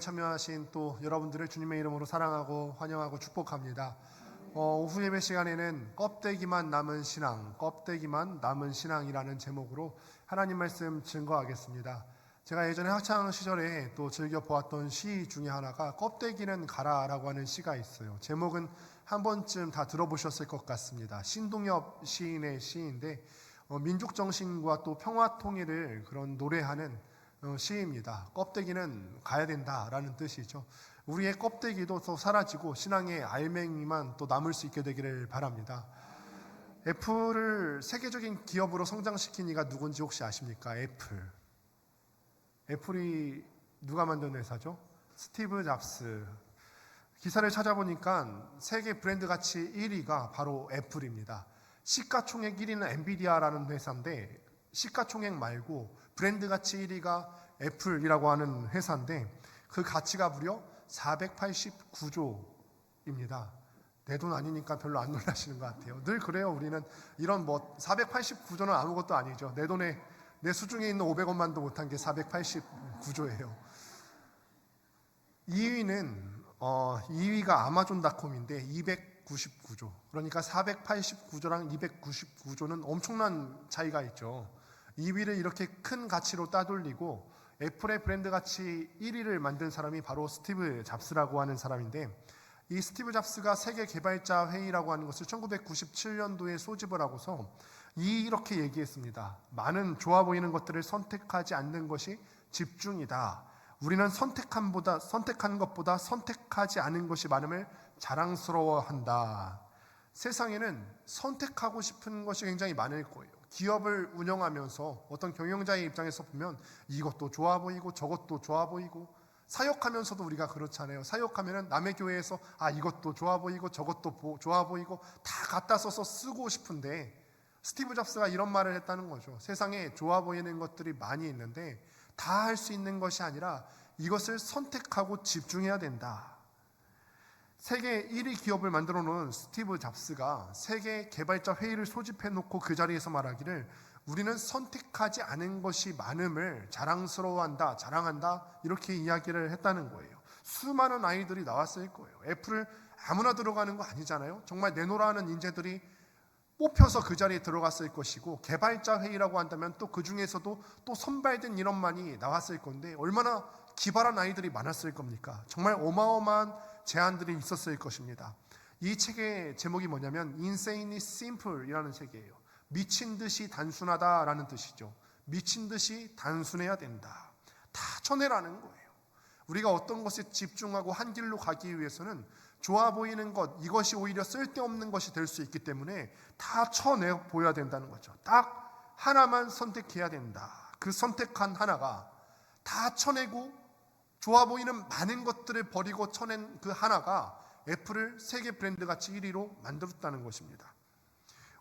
참여하신 또 여러분들을 주님의 이름으로 사랑하고 환영하고 축복합니다. 오후 예배 시간에는 껍데기만 남은 신앙이라는 제목으로 하나님 말씀 증거하겠습니다. 제가 예전에 학창 시절에 또 즐겨 보았던 시 중에 하나가 껍데기는 가라라고 하는 시가 있어요. 제목은 한 번쯤 다 들어보셨을 것 같습니다. 신동엽 시인의 시인데 민족 정신과 또 평화 통일을 그런 노래하는 시입니다. 껍데기는 가야 된다라는 뜻이죠. 우리의 껍데기도 또 사라지고 신앙의 알맹이만 또 남을 수 있게 되기를 바랍니다. 애플을 세계적인 기업으로 성장시킨 이가 누군지 혹시 아십니까? 애플이 누가 만든 회사죠? 스티브 잡스. 기사를 찾아보니까 세계 브랜드 가치 1위가 바로 애플입니다. 시가총액 1위는 엔비디아라는 회사인데 시가총액 말고 브랜드 가치 1위가 애플이라고 하는 회사인데 그 가치가 무려 489조입니다. 내 돈 아니니까 별로 안 놀라시는 것 같아요. 늘 그래요. 우리는 이런 489조는 아무것도 아니죠. 내 돈에 내 수중에 있는 500원만도 못한 게 489조예요. 2위가 아마존닷컴인데 299조. 그러니까 489조랑 299조는 엄청난 차이가 있죠. 2위를 이렇게 큰 가치로 따돌리고 애플의 브랜드 가치 1위를 만든 사람이 바로 스티브 잡스라고 하는 사람인데, 이 스티브 잡스가 세계 개발자 회의라고 하는 것을 1997년도에 소집을 하고서 이렇게 얘기했습니다. 많은 좋아 보이는 것들을 선택하지 않는 것이 집중이다. 우리는 선택한 것보다 선택하지 않은 것이 많음을 자랑스러워한다. 세상에는 선택하고 싶은 것이 굉장히 많을 거예요. 기업을 운영하면서 어떤 경영자의 입장에서 보면 이것도 좋아 보이고 저것도 좋아 보이고, 사역하면서도 우리가 그렇잖아요. 사역하면은 남의 교회에서 이것도 좋아 보이고 저것도 좋아 보이고 다 갖다 써서 쓰고 싶은데, 스티브 잡스가 이런 말을 했다는 거죠. 세상에 좋아 보이는 것들이 많이 있는데 다 할 수 있는 것이 아니라 이것을 선택하고 집중해야 된다. 세계 1위 기업을 만들어 놓은 스티브 잡스가 세계 개발자 회의를 소집해 놓고 그 자리에서 말하기를, 우리는 선택하지 않은 것이 많음을 자랑한다, 이렇게 이야기를 했다는 거예요. 수많은 아이들이 나왔을 거예요. 애플을 아무나 들어가는 거 아니잖아요. 정말 내노라하는 인재들이 뽑혀서 그 자리에 들어갔을 것이고, 개발자 회의라고 한다면 또 그 중에서도 또 선발된 인원만이 나왔을 건데 얼마나 기발한 아이들이 많았을 겁니까? 정말 어마어마한 제안들이 있었을 것입니다. 이 책의 제목이 뭐냐면 Insanely Simple이라는 책이에요. 미친 듯이 단순하다라는 뜻이죠. 미친 듯이 단순해야 된다. 다 쳐내라는 거예요. 우리가 어떤 것에 집중하고 한 길로 가기 위해서는 좋아 보이는 것, 이것이 오히려 쓸데없는 것이 될 수 있기 때문에 다 쳐내 보여야 된다는 거죠. 딱 하나만 선택해야 된다. 그 선택한 하나가 다 쳐내고 좋아 보이는 많은 것들을 버리고 쳐낸 그 하나가 애플을 세계 브랜드 가치 1위로 만들었다는 것입니다.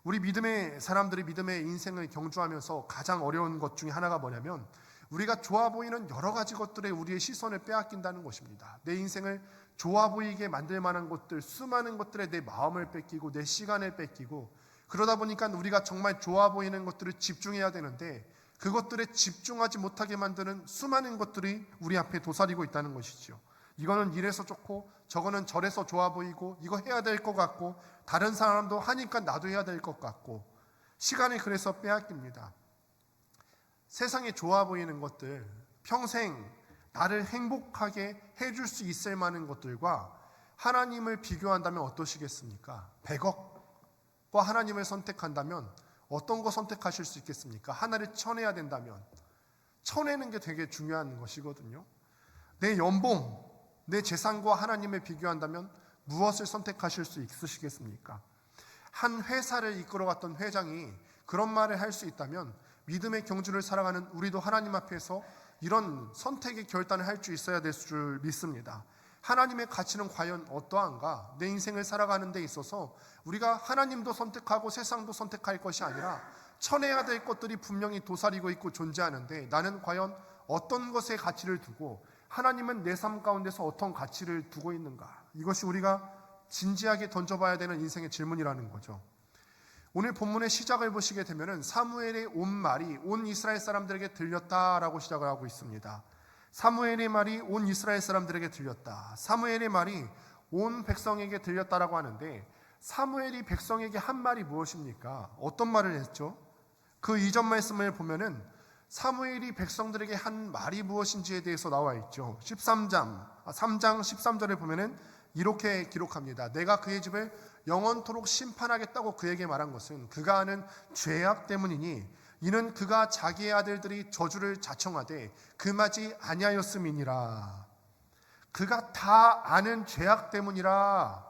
우리 믿음의 사람들이 믿음의 인생을 경주하면서 가장 어려운 것 중에 하나가 뭐냐면, 우리가 좋아 보이는 여러 가지 것들에 우리의 시선을 빼앗긴다는 것입니다. 내 인생을 좋아 보이게 만들 만한 것들, 수많은 것들에 내 마음을 뺏기고 내 시간을 뺏기고, 그러다 보니까 우리가 정말 좋아 보이는 것들을 집중해야 되는데 그것들에 집중하지 못하게 만드는 수많은 것들이 우리 앞에 도사리고 있다는 것이죠. 이거는 이래서 좋고 저거는 저래서 좋아 보이고, 이거 해야 될 것 같고, 다른 사람도 하니까 나도 해야 될 것 같고, 시간이 그래서 빼앗깁니다. 세상에 좋아 보이는 것들, 평생 나를 행복하게 해줄 수 있을 만한 것들과 하나님을 비교한다면 어떠시겠습니까? 100억과 하나님을 선택한다면 어떤 거 선택하실 수 있겠습니까? 하나를 쳐내야 된다면 쳐내는 게 되게 중요한 것이거든요. 내 연봉, 내 재산과 하나님을 비교한다면 무엇을 선택하실 수 있으시겠습니까? 한 회사를 이끌어갔던 회장이 그런 말을 할 수 있다면 믿음의 경주를 살아가는 우리도 하나님 앞에서 이런 선택의 결단을 할 수 있어야 될 줄 믿습니다. 하나님의 가치는 과연 어떠한가? 내 인생을 살아가는 데 있어서 우리가 하나님도 선택하고 세상도 선택할 것이 아니라 쳐내야 될 것들이 분명히 도사리고 있고 존재하는데, 나는 과연 어떤 것에 가치를 두고 하나님은 내 삶 가운데서 어떤 가치를 두고 있는가? 이것이 우리가 진지하게 던져봐야 되는 인생의 질문이라는 거죠. 오늘 본문의 시작을 보시게 되면 사무엘의 온 말이 온 이스라엘 사람들에게 들렸다라고 시작을 하고 있습니다. 사무엘의 말이 온 이스라엘 사람들에게 들렸다. 사무엘의 말이 온 백성에게 들렸다라고 하는데, 사무엘이 백성에게 한 말이 무엇입니까? 어떤 말을 했죠? 그 이전 말씀을 보면은 사무엘이 백성들에게 한 말이 무엇인지에 대해서 나와 있죠. 3장 13절에 보면은 이렇게 기록합니다. 내가 그의 집을 영원토록 심판하겠다고 그에게 말한 것은 그가 하는 죄악 때문이니 이는 그가 자기의 아들들이 저주를 자청하되 금하지 아니하였음이니라. 그가 다 아는 죄악 때문이라.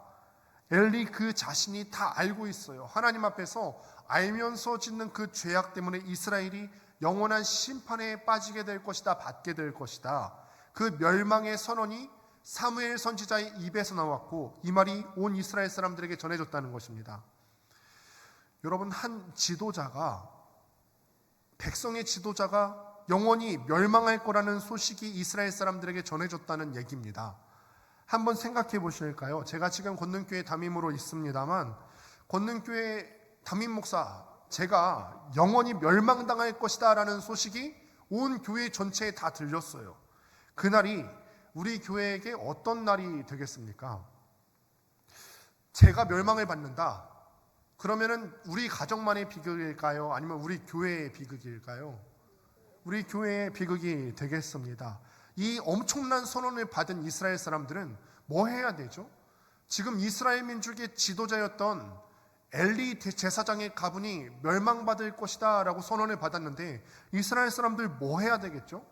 엘리 그 자신이 다 알고 있어요. 하나님 앞에서 알면서 짓는 그 죄악 때문에 이스라엘이 영원한 심판에 빠지게 될 것이다, 받게 될 것이다. 그 멸망의 선언이 사무엘 선지자의 입에서 나왔고 이 말이 온 이스라엘 사람들에게 전해졌다는 것입니다. 여러분, 한 지도자가, 백성의 지도자가 영원히 멸망할 거라는 소식이 이스라엘 사람들에게 전해졌다는 얘기입니다. 한번 생각해 보실까요? 제가 지금 권능교회 담임으로 있습니다만, 권능교회 담임 목사, 제가 영원히 멸망당할 것이다 라는 소식이 온 교회 전체에 다 들렸어요. 그날이 우리 교회에게 어떤 날이 되겠습니까? 제가 멸망을 받는다. 그러면은 우리 가정만의 비극일까요? 아니면 우리 교회의 비극일까요? 우리 교회의 비극이 되겠습니다. 이 엄청난 선언을 받은 이스라엘 사람들은 뭐 해야 되죠? 지금 이스라엘 민족의 지도자였던 엘리 제사장의 가문이 멸망받을 것이다 라고 선언을 받았는데 이스라엘 사람들 뭐 해야 되겠죠?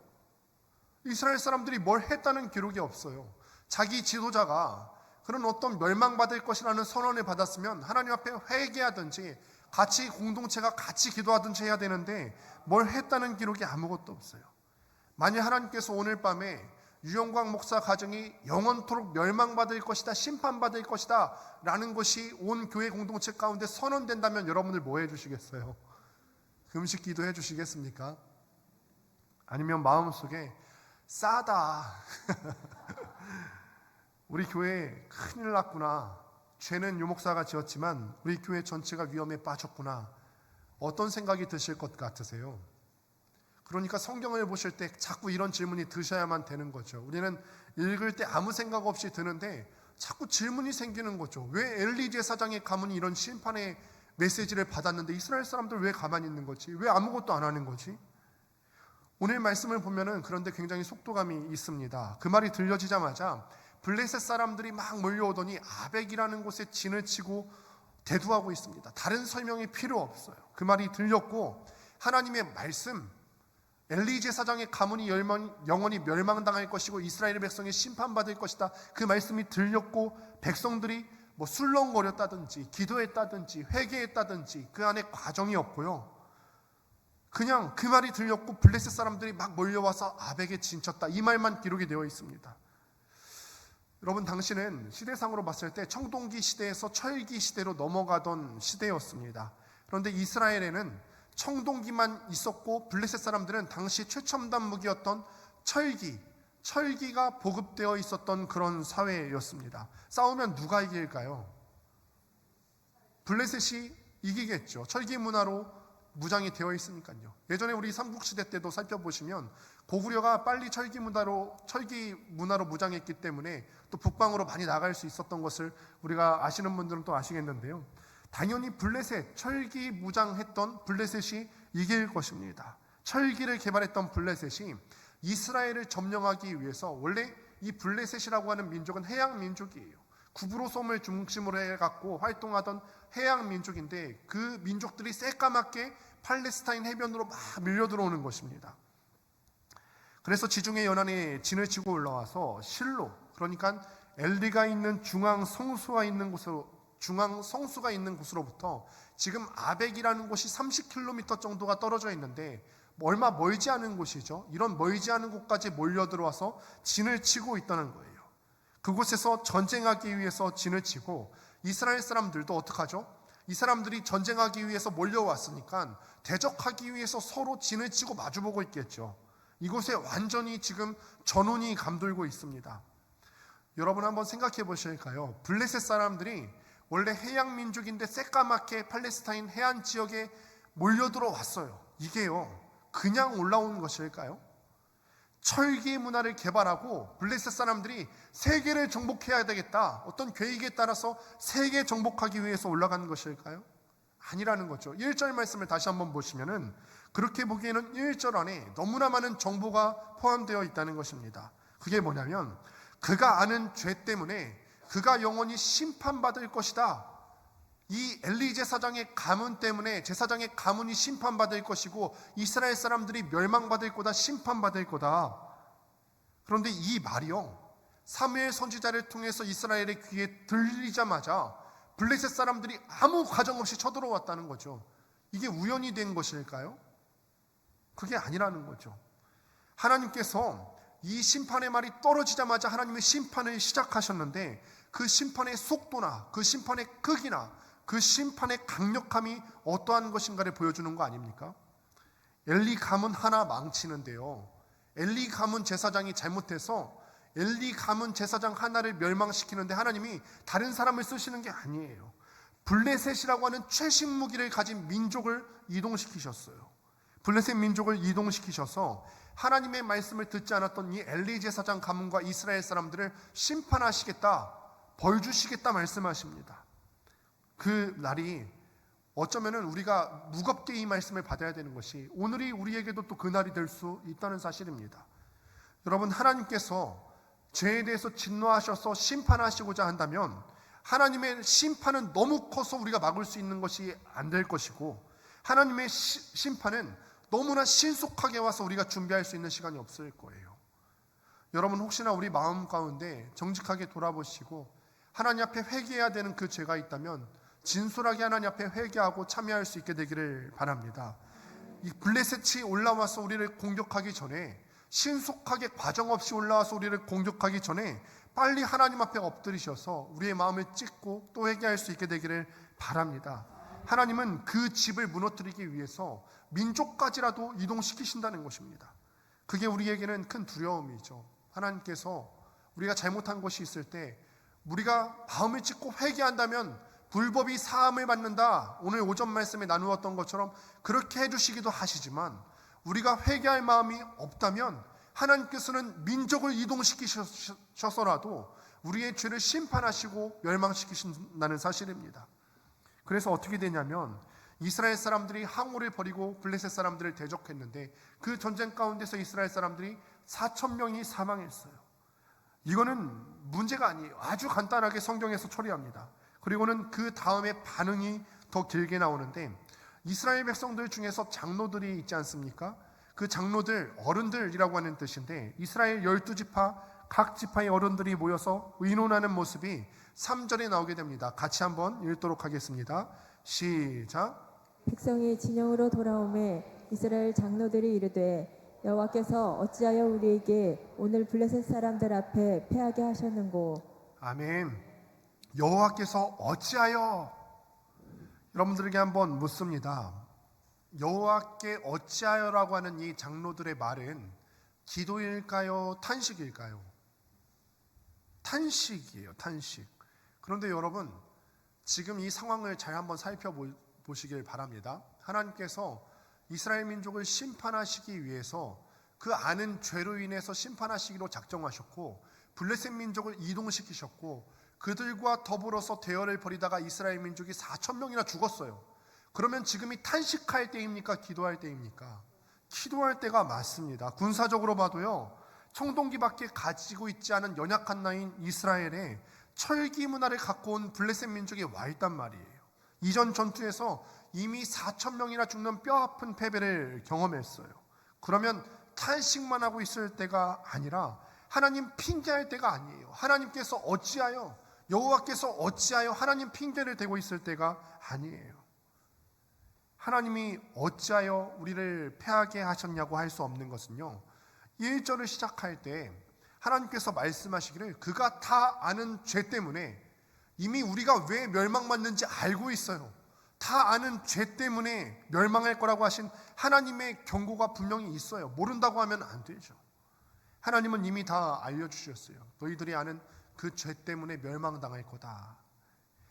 이스라엘 사람들이 뭘 했다는 기록이 없어요. 자기 지도자가 그런 어떤 멸망받을 것이라는 선언을 받았으면 하나님 앞에 회개하든지 같이 공동체가 같이 기도하든지 해야 되는데 뭘 했다는 기록이 아무것도 없어요. 만약 하나님께서 오늘 밤에 유영광 목사 가정이 영원토록 멸망받을 것이다, 심판받을 것이다 라는 것이 온 교회 공동체 가운데 선언된다면 여러분들 뭐 해주시겠어요? 금식 기도 해주시겠습니까? 아니면 마음속에 싸다 우리 교회 큰일 났구나, 죄는 유 목사가 지었지만 우리 교회 전체가 위험에 빠졌구나, 어떤 생각이 드실 것 같으세요? 그러니까 성경을 보실 때 자꾸 이런 질문이 드셔야만 되는 거죠. 우리는 읽을 때 아무 생각 없이 드는데 자꾸 질문이 생기는 거죠. 왜 엘리 제사장의 가문이 이런 심판의 메시지를 받았는데 이스라엘 사람들 왜 가만히 있는 거지? 왜 아무것도 안 하는 거지? 오늘 말씀을 보면은 그런데 굉장히 속도감이 있습니다. 그 말이 들려지자마자 블레셋 사람들이 막 몰려오더니 아벡이라는 곳에 진을 치고 대두하고 있습니다. 다른 설명이 필요 없어요. 그 말이 들렸고 하나님의 말씀, 엘리 제사장의 가문이 영원히 멸망당할 것이고 이스라엘 백성이 심판받을 것이다, 그 말씀이 들렸고 백성들이 뭐 술렁거렸다든지 기도했다든지 회개했다든지 그 안에 과정이 없고요. 그냥 그 말이 들렸고 블레셋 사람들이 막 몰려와서 아벡에 진쳤다, 이 말만 기록이 되어 있습니다. 여러분, 당시는 시대상으로 봤을 때 청동기 시대에서 철기 시대로 넘어가던 시대였습니다. 그런데 이스라엘에는 청동기만 있었고 블레셋 사람들은 당시 최첨단 무기였던 철기가 보급되어 있었던 그런 사회였습니다. 싸우면 누가 이길까요? 블레셋이 이기겠죠. 철기 문화로 무장이 되어 있으니까요. 예전에 우리 삼국시대 때도 살펴보시면 고구려가 빨리 철기 문화로 무장했기 때문에 또 북방으로 많이 나갈 수 있었던 것을 우리가 아시는 분들은 또 아시겠는데요. 당연히 블레셋, 철기 무장했던 블레셋이 이길 것입니다. 철기를 개발했던 블레셋이 이스라엘을 점령하기 위해서, 원래 이 블레셋이라고 하는 민족은 해양 민족이에요. 구브로섬을 중심으로 해갖고 활동하던 해양 민족인데 그 민족들이 새까맣게 팔레스타인 해변으로 막 밀려 들어오는 것입니다. 그래서 지중해 연안에 진을 치고 올라와서 실로, 그러니까 엘리가 있는 중앙 성수가 있는 곳으로부터 지금 아벡이라는 곳이 30km 정도가 떨어져 있는데 얼마 멀지 않은 곳이죠. 이런 멀지 않은 곳까지 몰려 들어와서 진을 치고 있다는 거예요. 그곳에서 전쟁하기 위해서 진을 치고 이스라엘 사람들도 어떡하죠? 이 사람들이 전쟁하기 위해서 몰려왔으니까 대적하기 위해서 서로 진을 치고 마주보고 있겠죠. 이곳에 완전히 지금 전운이 감돌고 있습니다. 여러분 한번 생각해 보실까요? 블레셋 사람들이 원래 해양 민족인데 새까맣게 팔레스타인 해안 지역에 몰려 들어왔어요. 이게요, 그냥 올라온 것일까요? 철기 문화를 개발하고 블레셋 사람들이 세계를 정복해야 되겠다, 어떤 계획에 따라서 세계 정복하기 위해서 올라간 것일까요? 아니라는 거죠. 1절 말씀을 다시 한번 보시면은 그렇게 보기에는 1절 안에 너무나 많은 정보가 포함되어 있다는 것입니다. 그게 뭐냐면 그가 아는 죄 때문에 그가 영원히 심판받을 것이다. 이 엘리 제사장의 가문 때문에 제사장의 가문이 심판받을 것이고 이스라엘 사람들이 멸망받을 거다, 심판받을 거다. 그런데 이 말이요, 사무엘 선지자를 통해서 이스라엘의 귀에 들리자마자 블레셋 사람들이 아무 과정 없이 쳐들어왔다는 거죠. 이게 우연이 된 것일까요? 그게 아니라는 거죠. 하나님께서 이 심판의 말이 떨어지자마자 하나님의 심판을 시작하셨는데 그 심판의 속도나 그 심판의 크기나 그 심판의 강력함이 어떠한 것인가를 보여주는 거 아닙니까? 엘리 가문 하나 망치는데요, 엘리 가문 제사장이 잘못해서 엘리 가문 제사장 하나를 멸망시키는데 하나님이 다른 사람을 쓰시는 게 아니에요. 블레셋이라고 하는 최신 무기를 가진 민족을 이동시키셨어요. 블레셋 민족을 이동시키셔서 하나님의 말씀을 듣지 않았던 이 엘리 제사장 가문과 이스라엘 사람들을 심판하시겠다, 벌 주시겠다 말씀하십니다. 그 날이 어쩌면은 우리가 무겁게 이 말씀을 받아야 되는 것이 오늘이 우리에게도 또 그 날이 될 수 있다는 사실입니다. 여러분, 하나님께서 죄에 대해서 진노하셔서 심판하시고자 한다면 하나님의 심판은 너무 커서 우리가 막을 수 있는 것이 안 될 것이고, 하나님의 심판은 너무나 신속하게 와서 우리가 준비할 수 있는 시간이 없을 거예요. 여러분, 혹시나 우리 마음 가운데 정직하게 돌아보시고 하나님 앞에 회개해야 되는 그 죄가 있다면 진솔하게 하나님 앞에 회개하고 참여할 수 있게 되기를 바랍니다. 이 블레셋이 올라와서 우리를 공격하기 전에, 신속하게 과정 없이 올라와서 우리를 공격하기 전에 빨리 하나님 앞에 엎드리셔서 우리의 마음을 찢고 또 회개할 수 있게 되기를 바랍니다. 하나님은 그 집을 무너뜨리기 위해서 민족까지라도 이동시키신다는 것입니다. 그게 우리에게는 큰 두려움이죠. 하나님께서 우리가 잘못한 것이 있을 때 우리가 마음을 찢고 회개한다면 불법이 사함을 받는다, 오늘 오전 말씀에 나누었던 것처럼 그렇게 해주시기도 하시지만, 우리가 회개할 마음이 없다면 하나님께서는 민족을 이동시키셔서라도 우리의 죄를 심판하시고 멸망시키신다는 사실입니다. 그래서 어떻게 되냐면 이스라엘 사람들이 항우를 버리고 블레셋 사람들을 대적했는데 그 전쟁 가운데서 이스라엘 사람들이 4,000명이 사망했어요. 이거는 문제가 아니에요. 아주 간단하게 성경에서 처리합니다. 그리고는 그 다음에 반응이 더 길게 나오는데, 이스라엘 백성들 중에서 장로들이 있지 않습니까? 그 장로들, 어른들이라고 하는 뜻인데, 이스라엘 12지파 각 지파의 어른들이 모여서 의논하는 모습이 3절에 나오게 됩니다. 같이 한번 읽도록 하겠습니다. 시작. 백성이 진영으로 돌아오매 이스라엘 장로들이 이르되 여호와께서 어찌하여 우리에게 오늘 블레셋 사람들 앞에 패하게 하셨는고. 아멘. 여호와께서 어찌하여, 여러분들에게 한번 묻습니다. 여호와께 어찌하여라고 하는 이 장로들의 말은 기도일까요? 탄식일까요? 탄식이에요. 탄식. 그런데 여러분, 지금 이 상황을 잘 한번 살펴보시길 바랍니다. 하나님께서 이스라엘 민족을 심판하시기 위해서 그 아는 죄로 인해서 심판하시기로 작정하셨고, 블레셋 민족을 이동시키셨고, 그들과 더불어서 대열을 벌이다가 이스라엘 민족이 4,000명이나 죽었어요. 그러면 지금이 탄식할 때입니까? 기도할 때입니까? 기도할 때가 맞습니다. 군사적으로 봐도요, 청동기밖에 가지고 있지 않은 연약한 나인 이스라엘에 철기 문화를 갖고 온 블레셋 민족이 와 있단 말이에요. 이전 전투에서 이미 4,000명이나 죽는 뼈아픈 패배를 경험했어요. 그러면 탄식만 하고 있을 때가 아니라 하나님 핑계할 때가 아니에요. 하나님께서 어찌하여, 여호와께서 어찌하여 하나님 핑계를 대고 있을 때가 아니에요. 하나님이 어찌하여 우리를 패하게 하셨냐고 할 수 없는 것은요, 1절을 시작할 때 하나님께서 말씀하시기를 그가 다 아는 죄 때문에, 이미 우리가 왜 멸망받는지 알고 있어요. 다 아는 죄 때문에 멸망할 거라고 하신 하나님의 경고가 분명히 있어요. 모른다고 하면 안 되죠. 하나님은 이미 다 알려주셨어요. 너희들이 아는 그 죄 때문에 멸망당할 거다.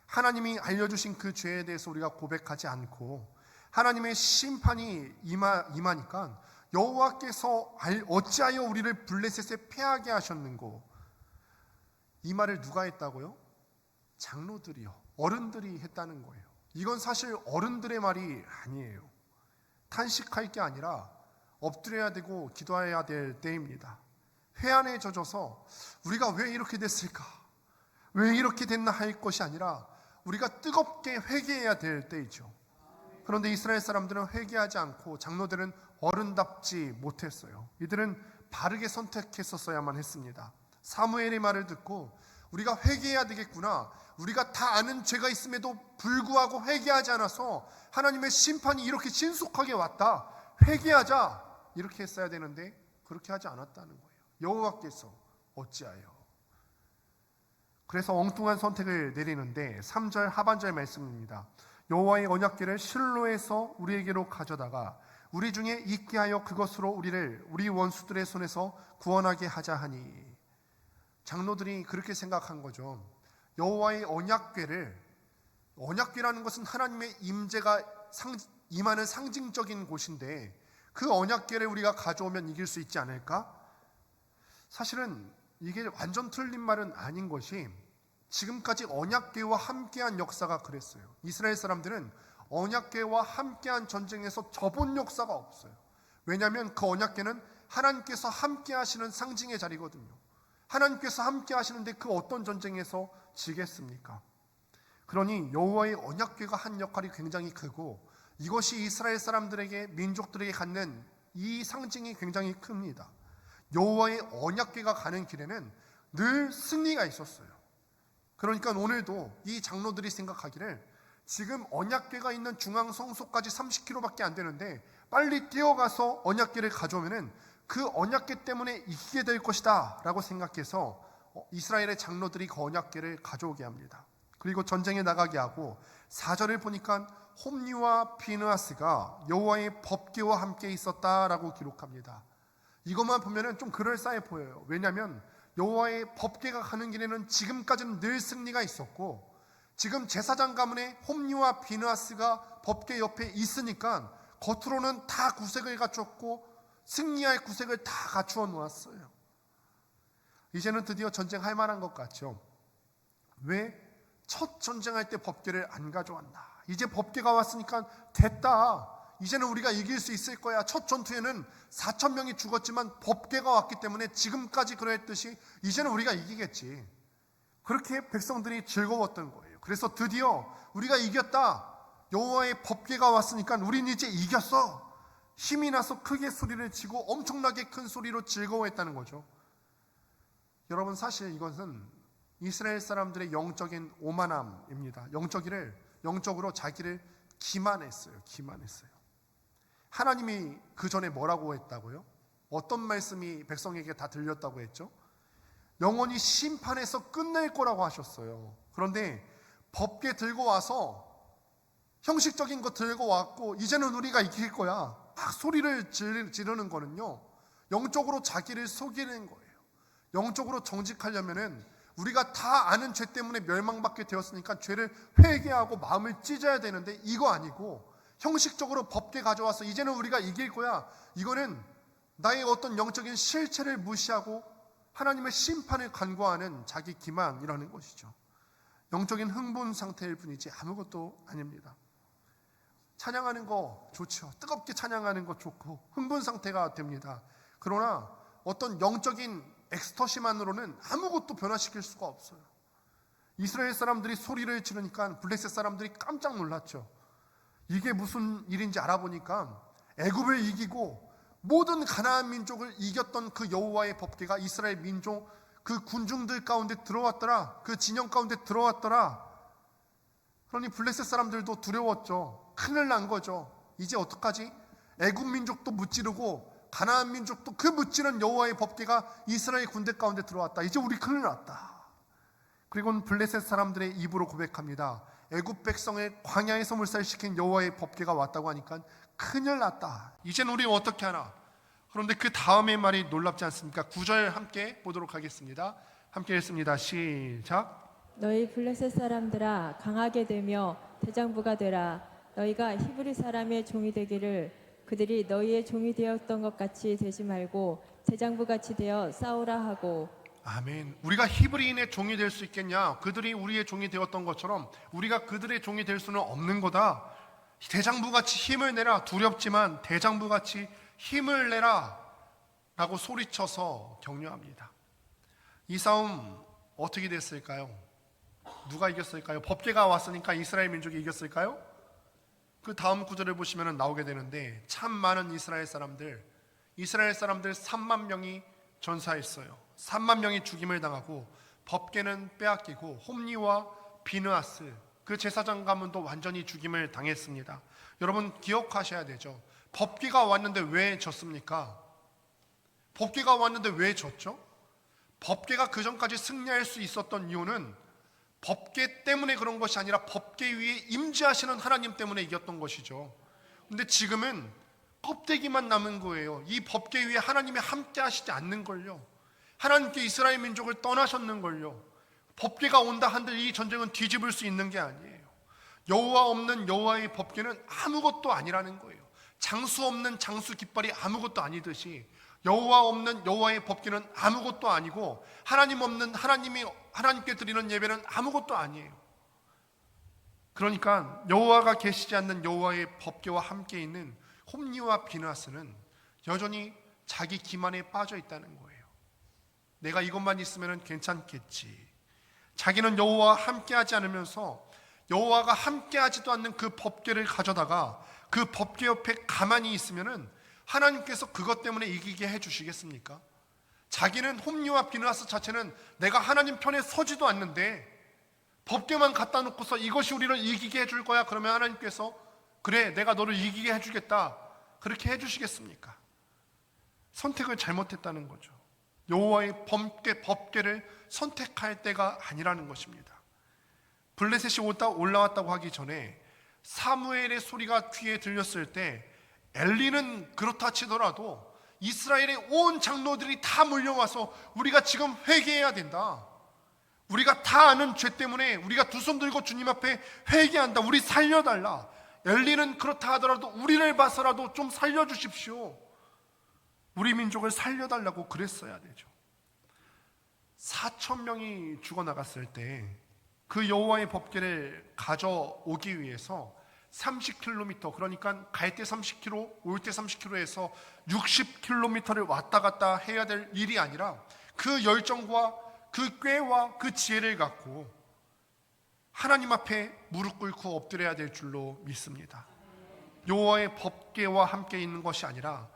하나님이 알려주신 그 죄에 대해서 우리가 고백하지 않고 하나님의 심판이 임하니까 여호와께서 어찌하여 우리를 블레셋에 패하게 하셨는고. 이 말을 누가 했다고요? 장로들이요, 어른들이 했다는 거예요. 이건 사실 어른들의 말이 아니에요. 탄식할 게 아니라 엎드려야 되고 기도해야 될 때입니다. 회한에 젖어서 우리가 왜 이렇게 됐을까, 왜 이렇게 됐나 할 것이 아니라 우리가 뜨겁게 회개해야 될 때이죠. 그런데 이스라엘 사람들은 회개하지 않고 장로들은 어른답지 못했어요. 이들은 바르게 선택했었어야만 했습니다. 사무엘의 말을 듣고 우리가 회개해야 되겠구나, 우리가 다 아는 죄가 있음에도 불구하고 회개하지 않아서 하나님의 심판이 이렇게 신속하게 왔다, 회개하자, 이렇게 했어야 되는데 그렇게 하지 않았다는 거예요. 여호와께서 어찌하여. 그래서 엉뚱한 선택을 내리는데 3절 하반절 말씀입니다. 여호와의 언약궤를 실로에서 우리에게로 가져다가 우리 중에 있게 하여 그것으로 우리를 우리 원수들의 손에서 구원하게 하자 하니. 장로들이 그렇게 생각한 거죠. 여호와의 언약궤를, 언약궤라는 것은 하나님의 임재가 임하는 상징적인 곳인데 그 언약궤를 우리가 가져오면 이길 수 있지 않을까? 사실은 이게 완전 틀린 말은 아닌 것이, 지금까지 언약궤와 함께한 역사가 그랬어요. 이스라엘 사람들은 언약궤와 함께한 전쟁에서 져본 역사가 없어요. 왜냐하면 그 언약궤는 하나님께서 함께 하시는 상징의 자리거든요. 하나님께서 함께 하시는데 그 어떤 전쟁에서 지겠습니까? 그러니 여호와의 언약궤가 한 역할이 굉장히 크고, 이것이 이스라엘 사람들에게, 민족들에게 갖는 이 상징이 굉장히 큽니다. 여호와의 언약궤가 가는 길에는 늘 승리가 있었어요. 그러니까 오늘도 이 장로들이 생각하기를, 지금 언약궤가 있는 중앙 성소까지 30km밖에 안 되는데 빨리 뛰어가서 언약궤를 가져오면은 그 언약궤 때문에 이기게 될 것이다 라고 생각해서 이스라엘의 장로들이 그 언약궤를 가져오게 합니다. 그리고 전쟁에 나가게 하고, 4절을 보니까 홈리와 비느하스가 여호와의 법궤와 함께 있었다라고 기록합니다. 이것만 보면은 좀 그럴싸해 보여요. 왜냐하면 여호와의 법궤가 가는 길에는 지금까지는 늘 승리가 있었고, 지금 제사장 가문의 홈리와 비느하스가 법궤 옆에 있으니까 겉으로는 다 구색을 갖췄고 승리할 구색을 다 갖추어 놓았어요. 이제는 드디어 전쟁할 만한 것 같죠. 왜 첫 전쟁할 때 법궤를 안 가져왔나? 이제 법궤가 왔으니까 됐다, 이제는 우리가 이길 수 있을 거야. 첫 전투에는 4,000명이 죽었지만 법궤가 왔기 때문에 지금까지 그랬듯이 이제는 우리가 이기겠지. 그렇게 백성들이 즐거웠던 거예요. 그래서 드디어 우리가 이겼다, 여호와의 법궤가 왔으니까 우린 이제 이겼어, 힘이 나서 크게 소리를 치고 엄청나게 큰 소리로 즐거워했다는 거죠. 여러분, 사실 이것은 이스라엘 사람들의 영적인 오만함입니다. 영적으로 자기를 기만했어요. 하나님이 그 전에 뭐라고 했다고요? 어떤 말씀이 백성에게 다 들렸다고 했죠? 영원히 심판해서 끝낼 거라고 하셨어요. 그런데 법궤 들고 와서 형식적인 거 들고 왔고 이제는 우리가 이길 거야, 막 소리를 지르는 거는요, 영적으로 자기를 속이는 거예요. 영적으로 정직하려면은 우리가 다 아는 죄 때문에 멸망받게 되었으니까 죄를 회개하고 마음을 찢어야 되는데, 이거 아니고 형식적으로 법궤 가져와서 이제는 우리가 이길 거야, 이거는 나의 어떤 영적인 실체를 무시하고 하나님의 심판을 간구하는 자기 기만이라는 것이죠. 영적인 흥분 상태일 뿐이지 아무것도 아닙니다. 찬양하는 거 좋죠. 뜨겁게 찬양하는 거 좋고 흥분 상태가 됩니다. 그러나 어떤 영적인 엑스터시만으로는 아무것도 변화시킬 수가 없어요. 이스라엘 사람들이 소리를 지르니까 블레셋 사람들이 깜짝 놀랐죠. 이게 무슨 일인지 알아보니까 애굽을 이기고 모든 가나안 민족을 이겼던 그 여호와의 법궤가 이스라엘 민족 그 군중들 가운데 들어왔더라. 그 진영 가운데 들어왔더라. 그러니 블레셋 사람들도 두려웠죠. 큰일 난 거죠. 이제 어떡하지? 애굽 민족도 무찌르고 가나안 민족도 그 무찌른 여호와의 법궤가 이스라엘 군대 가운데 들어왔다. 이제 우리 큰일 났다. 그리고는 블레셋 사람들의 입으로 고백합니다. 애굽 백성을 광야에서 물살시킨 여호와의 법궤가 왔다고 하니까 큰일 났다. 이제는 우리 어떻게 하나? 그런데 그 다음의 말이 놀랍지 않습니까? 9절 함께 보도록 하겠습니다. 함께 읽습니다. 시작. 너희 블레셋 사람들아, 강하게 되며 대장부가 되라. 너희가 히브리 사람의 종이 되기를 그들이 너희의 종이 되었던 것 같이 되지 말고 대장부 같이 되어 싸우라 하고. 아멘. 우리가 히브리인의 종이 될 수 있겠냐? 그들이 우리의 종이 되었던 것처럼 우리가 그들의 종이 될 수는 없는 거다. 대장부같이 힘을 내라. 두렵지만 대장부같이 힘을 내라 라고 소리쳐서 격려합니다. 이 싸움 어떻게 됐을까요? 누가 이겼을까요? 법궤가 왔으니까 이스라엘 민족이 이겼을까요? 그 다음 구절을 보시면 나오게 되는데, 참 많은 이스라엘 사람들 3만 명이 전사했어요. 3만 명이 죽임을 당하고 법궤는 빼앗기고 홈리와 비느하스 그 제사장 가문도 완전히 죽임을 당했습니다. 여러분 기억하셔야 되죠. 법궤가 왔는데 왜 졌습니까? 법궤가 왔는데 왜 졌죠? 법궤가 그 전까지 승리할 수 있었던 이유는 법궤 때문에 그런 것이 아니라 법궤 위에 임재하시는 하나님 때문에 이겼던 것이죠. 근데 지금은 껍데기만 남은 거예요. 이 법궤 위에 하나님이 함께 하시지 않는 걸요. 하나님께 이스라엘 민족을 떠나셨는 걸요. 법궤가 온다 한들 이 전쟁은 뒤집을 수 있는 게 아니에요. 여호와 없는 여호와의 법궤는 아무것도 아니라는 거예요. 장수 없는 장수 깃발이 아무것도 아니듯이 여호와 없는 여호와의 법궤는 아무것도 아니고 하나님 없는 하나님께 드리는 예배는 아무것도 아니에요. 그러니까 여호와가 계시지 않는 여호와의 법궤와 함께 있는 홈리와 비느하스는 여전히 자기 기만에 빠져 있다는 거예요. 내가 이것만 있으면 괜찮겠지. 자기는 여호와와 함께하지 않으면서 여호와가 함께하지도 않는 그 법궤를 가져다가 그 법궤 옆에 가만히 있으면은 하나님께서 그것 때문에 이기게 해주시겠습니까? 자기는 홈리와 비느하스 자체는 내가 하나님 편에 서지도 않는데 법궤만 갖다 놓고서 이것이 우리를 이기게 해줄 거야. 그러면 하나님께서 그래 내가 너를 이기게 해주겠다 그렇게 해주시겠습니까? 선택을 잘못했다는 거죠. 여호와의 법궤를 선택할 때가 아니라는 것입니다. 블레셋이 올라왔다고 하기 전에 사무엘의 소리가 귀에 들렸을 때 엘리는 그렇다 치더라도 이스라엘의 온 장로들이 다 몰려와서 우리가 지금 회개해야 된다. 우리가 다 아는 죄 때문에 우리가 두 손 들고 주님 앞에 회개한다. 우리 살려달라. 엘리는 그렇다 하더라도 우리를 봐서라도 좀 살려주십시오. 우리 민족을 살려달라고 그랬어야 되죠. 4천 명이 죽어나갔을 때 그 여호와의 법궤를 가져오기 위해서 30km, 그러니까 갈 때 30km, 올 때 30km에서 60km를 왔다 갔다 해야 될 일이 아니라 그 열정과 그 꾀와 그 지혜를 갖고 하나님 앞에 무릎 꿇고 엎드려야 될 줄로 믿습니다. 여호와의 법궤와 함께 있는 것이 아니라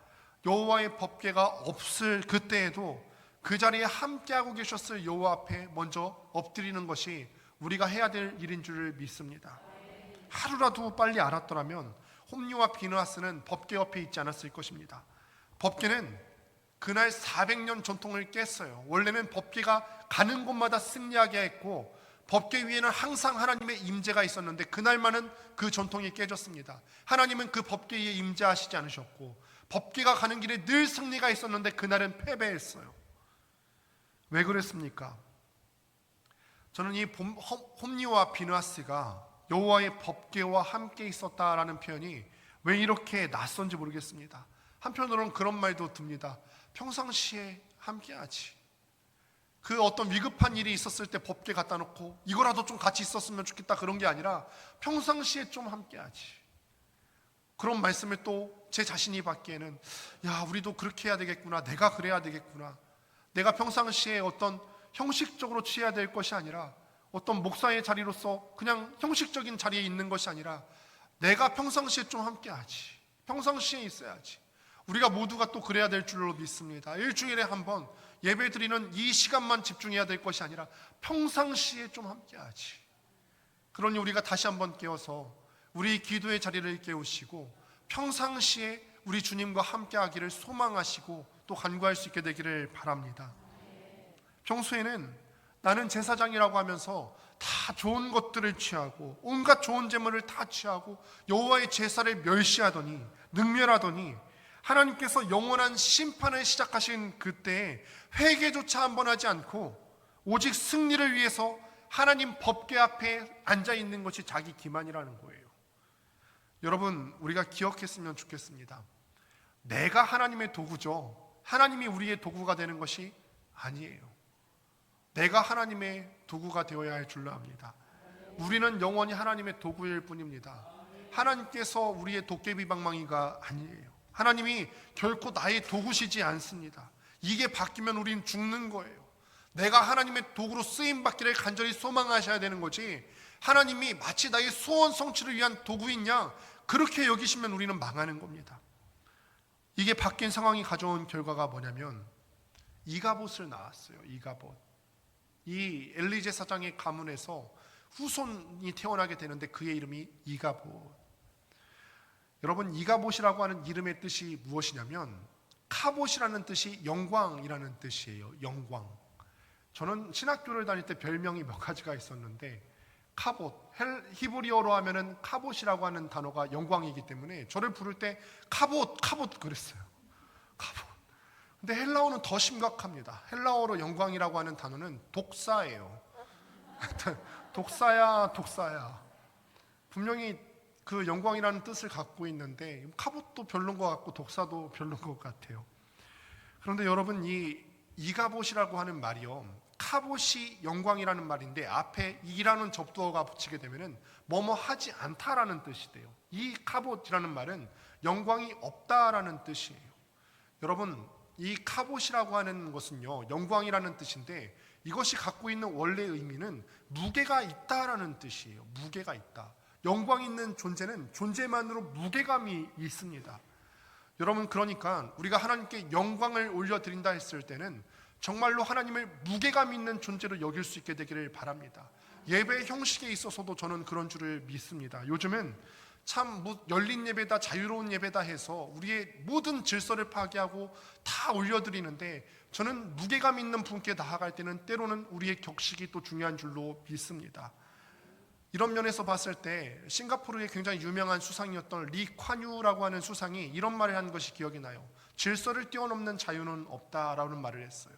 여호와의 법궤가 없을 그때에도 그 자리에 함께하고 계셨을 여호와 앞에 먼저 엎드리는 것이 우리가 해야 될 일인 줄을 믿습니다. 하루라도 빨리 알았더라면 홈리와 비느하스는 법궤 옆에 있지 않았을 것입니다. 법궤는 그날 400년 전통을 깼어요. 원래는 법궤가 가는 곳마다 승리하게 했고 법궤 위에는 항상 하나님의 임재가 있었는데 그날만은 그 전통이 깨졌습니다. 하나님은 그 법궤 위에 임재하시지 않으셨고 법궤가 가는 길에 늘 승리가 있었는데 그날은 패배했어요. 왜 그랬습니까? 저는 이 홈리와 비느하스가 여호와의 법궤와 함께 있었다라는 표현이 왜 이렇게 낯선지 모르겠습니다. 한편으로는 그런 말도 듭니다. 평상시에 함께하지. 그 어떤 위급한 일이 있었을 때 법궤 갖다 놓고 이거라도 좀 같이 있었으면 좋겠다 그런 게 아니라 평상시에 좀 함께하지. 그런 말씀을 또 제 자신이 받기에는 야 우리도 그렇게 해야 되겠구나. 내가 그래야 되겠구나. 내가 평상시에 어떤 형식적으로 취해야 될 것이 아니라 어떤 목사의 자리로서 그냥 형식적인 자리에 있는 것이 아니라 내가 평상시에 좀 함께하지. 평상시에 있어야지. 우리가 모두가 또 그래야 될 줄로 믿습니다. 일주일에 한 번 예배 드리는 이 시간만 집중해야 될 것이 아니라 평상시에 좀 함께하지. 그러니 우리가 다시 한번 깨어서 우리 기도의 자리를 깨우시고 평상시에 우리 주님과 함께하기를 소망하시고 또 간구할 수 있게 되기를 바랍니다. 평소에는 나는 제사장이라고 하면서 다 좋은 것들을 취하고 온갖 좋은 재물을 다 취하고 여호와의 제사를 멸시하더니 능멸하더니 하나님께서 영원한 심판을 시작하신 그때에 회개조차 한번 하지 않고 오직 승리를 위해서 하나님 법궤 앞에 앉아있는 것이 자기 기만이라는 거예요. 여러분 우리가 기억했으면 좋겠습니다. 내가 하나님의 도구죠. 하나님이 우리의 도구가 되는 것이 아니에요. 내가 하나님의 도구가 되어야 할 줄로 압니다. 우리는 영원히 하나님의 도구일 뿐입니다. 하나님께서 우리의 도깨비방망이가 아니에요. 하나님이 결코 나의 도구시지 않습니다. 이게 바뀌면 우린 죽는 거예요. 내가 하나님의 도구로 쓰임받기를 간절히 소망하셔야 되는 거지, 하나님이 마치 나의 소원 성취를 위한 도구인 양 그렇게 여기시면 우리는 망하는 겁니다. 이게 바뀐 상황이 가져온 결과가 뭐냐면 이가봇을 낳았어요. 이가봇. 이 엘리제 사장의 가문에서 후손이 태어나게 되는데 그의 이름이 이가봇. 여러분, 이가봇이라고 하는 이름의 뜻이 무엇이냐면 카봇이라는 뜻이 영광이라는 뜻이에요. 영광. 저는 신학교를 다닐 때 별명이 몇 가지가 있었는데 카봇, 히브리어로 하면은 카봇이라고 하는 단어가 영광이기 때문에 저를 부를 때 카봇 그랬어요. 카봇. 근데 헬라어는 더 심각합니다. 헬라어로 영광이라고 하는 단어는 독사예요. 독사야. 분명히 그 영광이라는 뜻을 갖고 있는데 카봇도 별론 것 같고 독사도 별론 것 같아요. 그런데 여러분, 이 이가봇이라고 하는 말이요, 카봇이 영광이라는 말인데 앞에 이라는 접두어가 붙이게 되면은 뭐뭐 하지 않다라는 뜻이 돼요. 이 카봇이라는 말은 영광이 없다라는 뜻이에요. 여러분, 이 카봇이라고 하는 것은요, 영광이라는 뜻인데 이것이 갖고 있는 원래 의미는 무게가 있다라는 뜻이에요. 무게가 있다. 영광 있는 존재는 존재만으로 무게감이 있습니다. 여러분, 그러니까 우리가 하나님께 영광을 올려드린다 했을 때는 정말로 하나님을 무게감 있는 존재로 여길 수 있게 되기를 바랍니다. 예배 형식에 있어서도 저는 그런 줄을 믿습니다. 요즘은 참 열린 예배다, 자유로운 예배다 해서 우리의 모든 질서를 파괴하고 다 올려드리는데, 저는 무게감 있는 분께 나아갈 때는 때로는 우리의 격식이 또 중요한 줄로 믿습니다. 이런 면에서 봤을 때 싱가포르의 굉장히 유명한 수상이었던 리 콴유라고 하는 수상이 이런 말을 한 것이 기억이 나요. 질서를 뛰어넘는 자유는 없다라는 말을 했어요.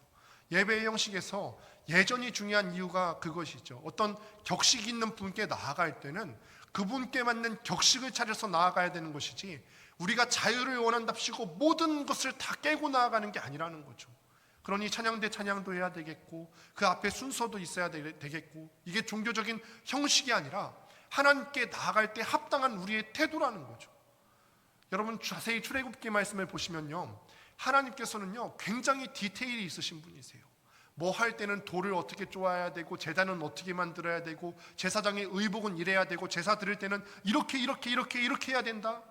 예배의 형식에서 예전이 중요한 이유가 그것이죠. 어떤 격식 있는 분께 나아갈 때는 그분께 맞는 격식을 차려서 나아가야 되는 것이지, 우리가 자유를 원한답시고 모든 것을 다 깨고 나아가는 게 아니라는 거죠. 그러니 찬양대 찬양도 해야 되겠고 그 앞에 순서도 있어야 되겠고, 이게 종교적인 형식이 아니라 하나님께 나아갈 때 합당한 우리의 태도라는 거죠. 여러분, 자세히 출애굽기 말씀을 보시면요, 하나님께서는요 굉장히 디테일이 있으신 분이세요. 뭐 할 때는 돌을 어떻게 쪼아야 되고, 제단은 어떻게 만들어야 되고, 제사장의 의복은 이래야 되고, 제사 드릴 때는 이렇게 해야 된다.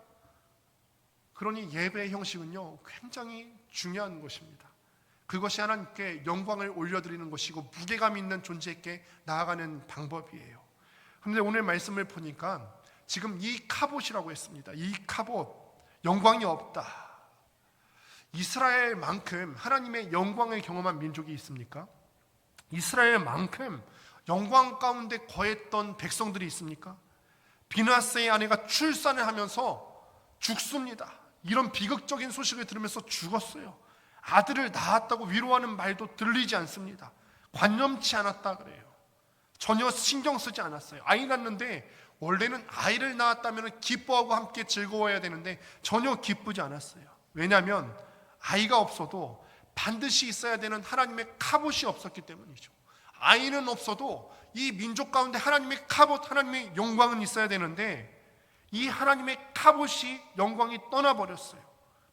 그러니 예배의 형식은요 굉장히 중요한 것입니다. 그것이 하나님께 영광을 올려드리는 것이고 무게감 있는 존재에게 나아가는 방법이에요. 그런데 오늘 말씀을 보니까 지금 이 카봇이라고 했습니다. 이 카봇, 영광이 없다. 이스라엘만큼 하나님의 영광을 경험한 민족이 있습니까? 이스라엘만큼 영광 가운데 거했던 백성들이 있습니까? 비나스의 아내가 출산을 하면서 죽습니다. 이런 비극적인 소식을 들으면서 죽었어요. 아들을 낳았다고 위로하는 말도 들리지 않습니다. 관념치 않았다 그래요. 전혀 신경 쓰지 않았어요. 아이 낳는데 원래는 아이를 낳았다면 기뻐하고 함께 즐거워해야 되는데 전혀 기쁘지 않았어요. 왜냐하면 아이가 없어도 반드시 있어야 되는 하나님의 카봇이 없었기 때문이죠. 아이는 없어도 이 민족 가운데 하나님의 카봇, 하나님의 영광은 있어야 되는데 이 하나님의 카봇이, 영광이 떠나버렸어요.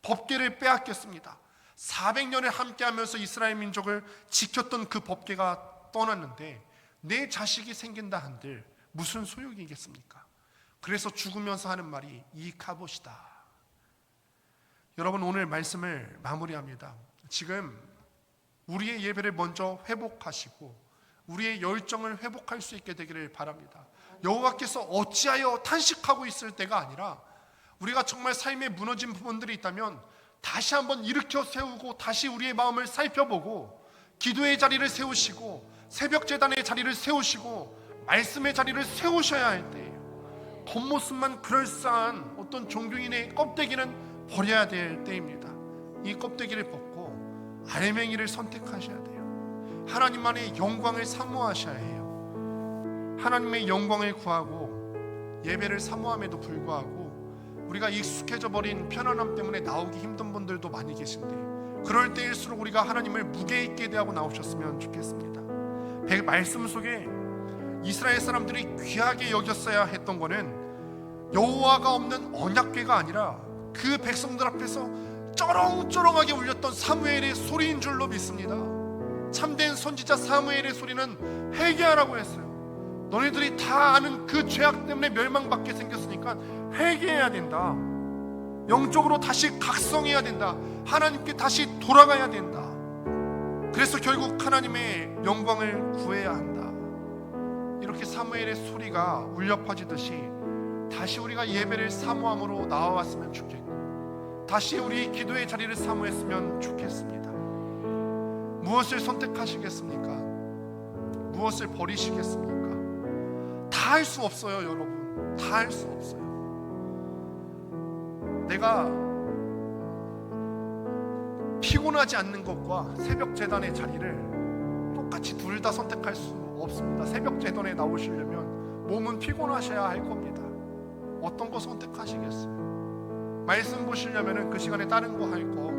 법궤를 빼앗겼습니다. 400년을 함께하면서 이스라엘 민족을 지켰던 그 법궤가 떠났는데 내 자식이 생긴다 한들 무슨 소용이겠습니까? 그래서 죽으면서 하는 말이 이 카봇이다. 여러분, 오늘 말씀을 마무리합니다. 지금 우리의 예배를 먼저 회복하시고 우리의 열정을 회복할 수 있게 되기를 바랍니다. 여호와께서 어찌하여 탄식하고 있을 때가 아니라, 우리가 정말 삶에 무너진 부분들이 있다면 다시 한번 일으켜 세우고 다시 우리의 마음을 살펴보고 기도의 자리를 세우시고 새벽 제단의 자리를 세우시고 말씀의 자리를 세우셔야 할 때예요. 겉모습만 그럴싸한 어떤 종교인의 껍데기는 버려야 될 때입니다. 이 껍데기를 벗고 알맹이를 선택하셔야 돼요. 하나님만의 영광을 사모하셔야 해요. 하나님의 영광을 구하고 예배를 사모함에도 불구하고 우리가 익숙해져 버린 편안함 때문에 나오기 힘든 분들도 많이 계신데, 그럴 때일수록 우리가 하나님을 무게 있게 대하고 나오셨으면 좋겠습니다. 말씀 속에 이스라엘 사람들이 귀하게 여겼어야 했던 거는 여호와가 없는 언약궤가 아니라 그 백성들 앞에서 쩌렁쩌렁하게 울렸던 사무엘의 소리인 줄로 믿습니다. 참된 선지자 사무엘의 소리는 회개하라고 했어요. 너희들이 다 아는 그 죄악 때문에 멸망받게 생겼으니까 회개해야 된다. 영적으로 다시 각성해야 된다. 하나님께 다시 돌아가야 된다. 그래서 결국 하나님의 영광을 구해야 한다. 이렇게 사무엘의 소리가 울려 퍼지듯이 다시 우리가 예배를 사모함으로 나와왔으면 좋겠고, 다시 우리 기도의 자리를 사모했으면 좋겠습니다. 무엇을 선택하시겠습니까? 무엇을 버리시겠습니까? 다 할 수 없어요, 여러분. 다 할 수 없어요. 내가 피곤하지 않는 것과 새벽 제단의 자리를 똑같이 둘 다 선택할 수 없습니다. 새벽 제단에 나오시려면 몸은 피곤하셔야 할 겁니다. 어떤 거 선택하시겠어요? 말씀 보시려면 그 시간에 다른 거 할 거,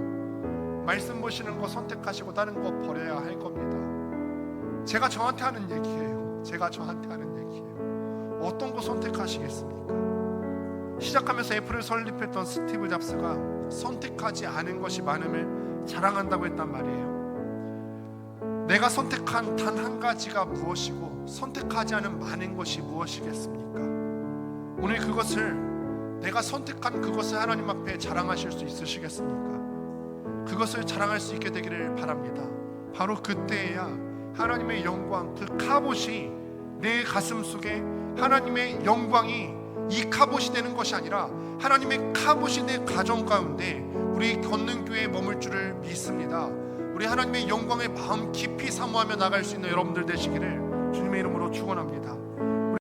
말씀 보시는 거 선택하시고 다른 거 버려야 할 겁니다. 제가 저한테 하는 얘기예요. 제가 저한테 하는 얘기예요. 어떤 거 선택하시겠습니까? 시작하면서 애플을 설립했던 스티브 잡스가 선택하지 않은 것이 많음을 자랑한다고 했단 말이에요. 내가 선택한 단 한 가지가 무엇이고 선택하지 않은 많은 것이 무엇이겠습니까? 오늘 그것을, 내가 선택한 그것을 하나님 앞에 자랑하실 수 있으시겠습니까? 그것을 자랑할 수 있게 되기를 바랍니다. 바로 그때에야 하나님의 영광, 그 카봇이 내 가슴 속에, 하나님의 영광이 이 카봇이 되는 것이 아니라 하나님의 카봇이 내 가정 가운데 우리 걷는교회에 머물 줄을 믿습니다. 우리 하나님의 영광의 마음 깊이 사모하며 나갈 수 있는 여러분들 되시기를 주님의 이름으로 축원합니다.